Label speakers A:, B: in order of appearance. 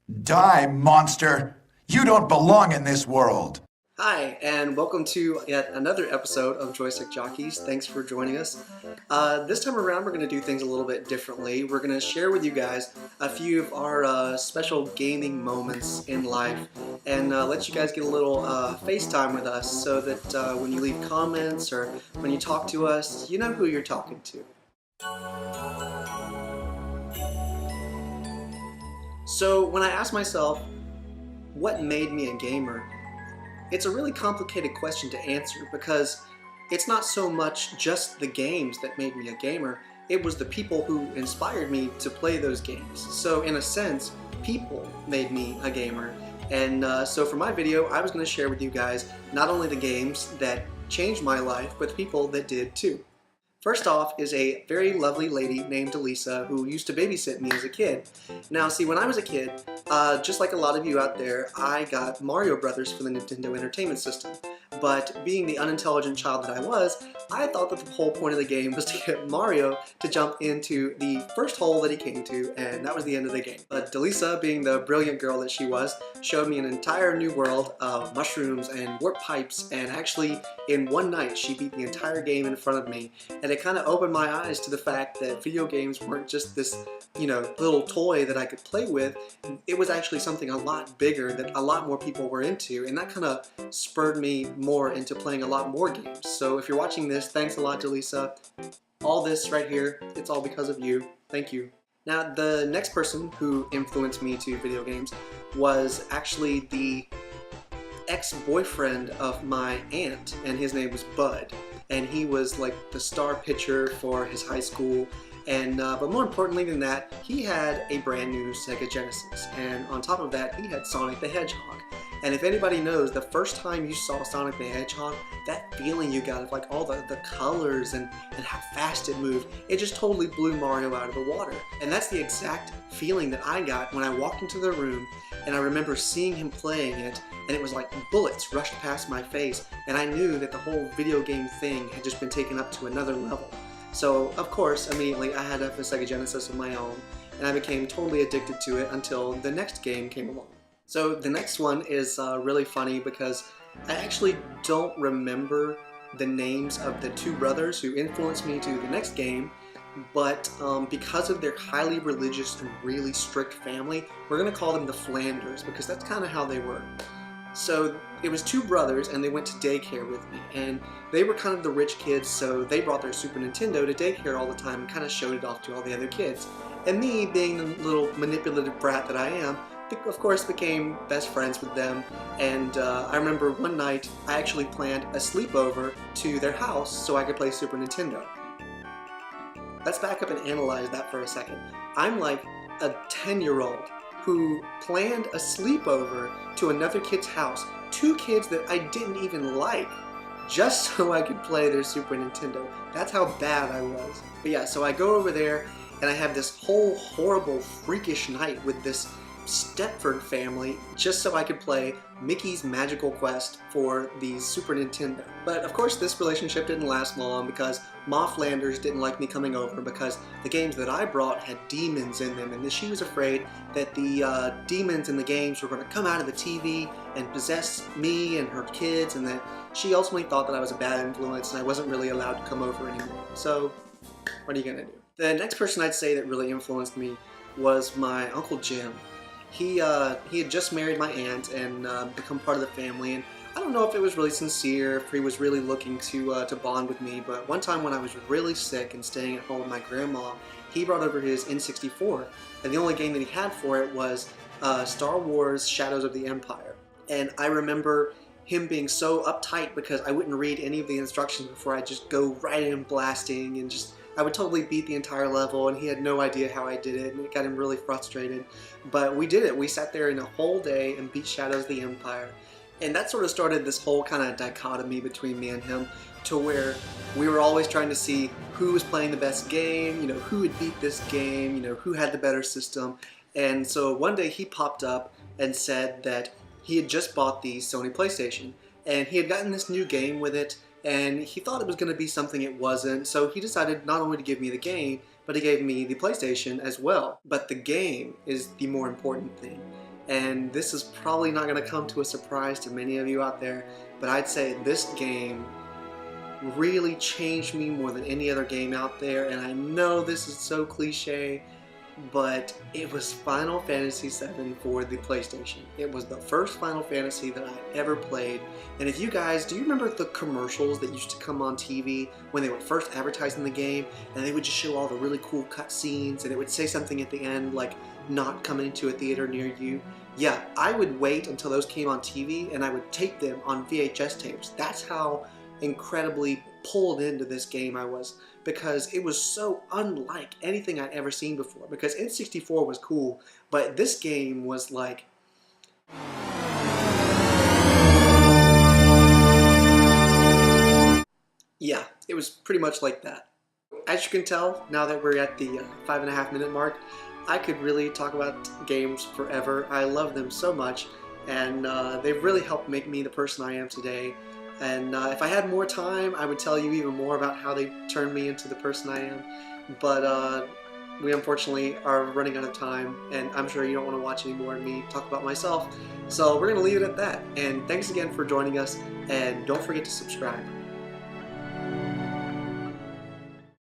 A: Die, monster! You don't belong in this world!
B: Hi, and welcome to yet another episode of Joystick Jockeys. Thanks for joining us. This time around, we're going to do things a little bit differently. We're going to share with you guys a few of our special gaming moments in life and let you guys get a little FaceTime with us so that when you leave comments or when you talk to us, you know who you're talking to. So when I ask myself, what made me a gamer? It's a really complicated question to answer because it's not so much just the games that made me a gamer, it was the people who inspired me to play those games. So in a sense, people made me a gamer. And so for my video, I was going to share with you guys not only the games that changed my life, but the people that did too. First off is a very lovely lady named Elisa who used to babysit me as a kid. Now see, when I was a kid, just like a lot of you out there, I got Mario Brothers for the Nintendo Entertainment System. But being the unintelligent child that I was, I thought that the whole point of the game was to get Mario to jump into the first hole that he came to, and that was the end of the game. But Delisa, being the brilliant girl that she was, showed me an entire new world of mushrooms and warp pipes, and actually in one night she beat the entire game in front of me. And it kind of opened my eyes to the fact that video games weren't just this, little toy that I could play with. It was actually something a lot bigger that a lot more people were into, and that kind of spurred me more into playing a lot more games. So if you're watching this, thanks a lot, Delisa. All this right here, it's all because of you. Thank you. Now, the next person who influenced me to video games was actually the ex-boyfriend of my aunt, and his name was Bud. And he was like the star pitcher for his high school. And but more importantly than that, he had a brand new Sega Genesis, and on top of that, he had Sonic the Hedgehog. And if anybody knows, the first time you saw Sonic the Hedgehog, that feeling you got of like all the colors and how fast it moved, it just totally blew Mario out of the water. And that's the exact feeling that I got when I walked into the room, and I remember seeing him playing it, and it was like bullets rushed past my face, and I knew that the whole video game thing had just been taken up to another level. So, of course, immediately I had a Sega Genesis of my own, and I became totally addicted to it until the next game came along. So the next one is really funny because I actually don't remember the names of the two brothers who influenced me to the next game, but because of their highly religious and really strict family, we're going to call them the Flanders because that's kind of how they were. So it was two brothers, and they went to daycare with me, and they were kind of the rich kids, so they brought their Super Nintendo to daycare all the time and kind of showed it off to all the other kids. And me, being the little manipulative brat that I am, of course became best friends with them. And I remember one night I actually planned a sleepover to their house so I could play Super Nintendo. Let's back up and analyze that for a second. I'm like a 10-year-old who planned a sleepover to another kid's house, two kids that I didn't even like, just so I could play their Super Nintendo. That's how bad I was. But yeah, so I go over there and I have this whole horrible freakish night with this Stepford family just so I could play Mickey's Magical Quest for the Super Nintendo. But of course this relationship didn't last long because Ma Flanders didn't like me coming over because the games that I brought had demons in them, and she was afraid that the demons in the games were going to come out of the TV and possess me and her kids, and that she ultimately thought that I was a bad influence and I wasn't really allowed to come over anymore. So what are you gonna do? The next person I'd say that really influenced me was my Uncle Jim. He had just married my aunt and become part of the family, and I don't know if it was really sincere, if he was really looking to bond with me, but one time when I was really sick and staying at home with my grandma, he brought over his N64, and the only game that he had for it was Star Wars Shadows of the Empire. And I remember him being so uptight because I wouldn't read any of the instructions before I just go right in blasting, and I would totally beat the entire level, and he had no idea how I did it, and it got him really frustrated. But we did it. We sat there in a whole day and beat Shadows of the Empire. And that sort of started this whole kind of dichotomy between me and him, to where we were always trying to see who was playing the best game, who would beat this game, who had the better system. And so one day he popped up and said that he had just bought the Sony PlayStation, and he had gotten this new game with it, and he thought it was going to be something it wasn't, so he decided not only to give me the game, but he gave me the PlayStation as well. But the game is the more important thing. And this is probably not going to come to a surprise to many of you out there, but I'd say this game really changed me more than any other game out there. And I know this is so cliche, but it was Final Fantasy VII for the PlayStation. It was the first Final Fantasy that I ever played. And if you guys, do you remember the commercials that used to come on TV when they were first advertising the game, and they would just show all the really cool cutscenes, and it would say something at the end like, not coming to a theater near you? Yeah, I would wait until those came on TV, and I would tape them on VHS tapes. That's how incredibly pulled into this game I was, because it was so unlike anything I'd ever seen before. Because N64 was cool, but this game was like, yeah, it was pretty much like that. As you can tell, now that we're at the 5.5 minute mark, I could really talk about games forever. I love them so much, and they've really helped make me the person I am today. And if I had more time, I would tell you even more about how they turned me into the person I am. But we unfortunately are running out of time, and I'm sure you don't want to watch any more of me talk about myself. So we're going to leave it at that. And thanks again for joining us, and don't forget to subscribe.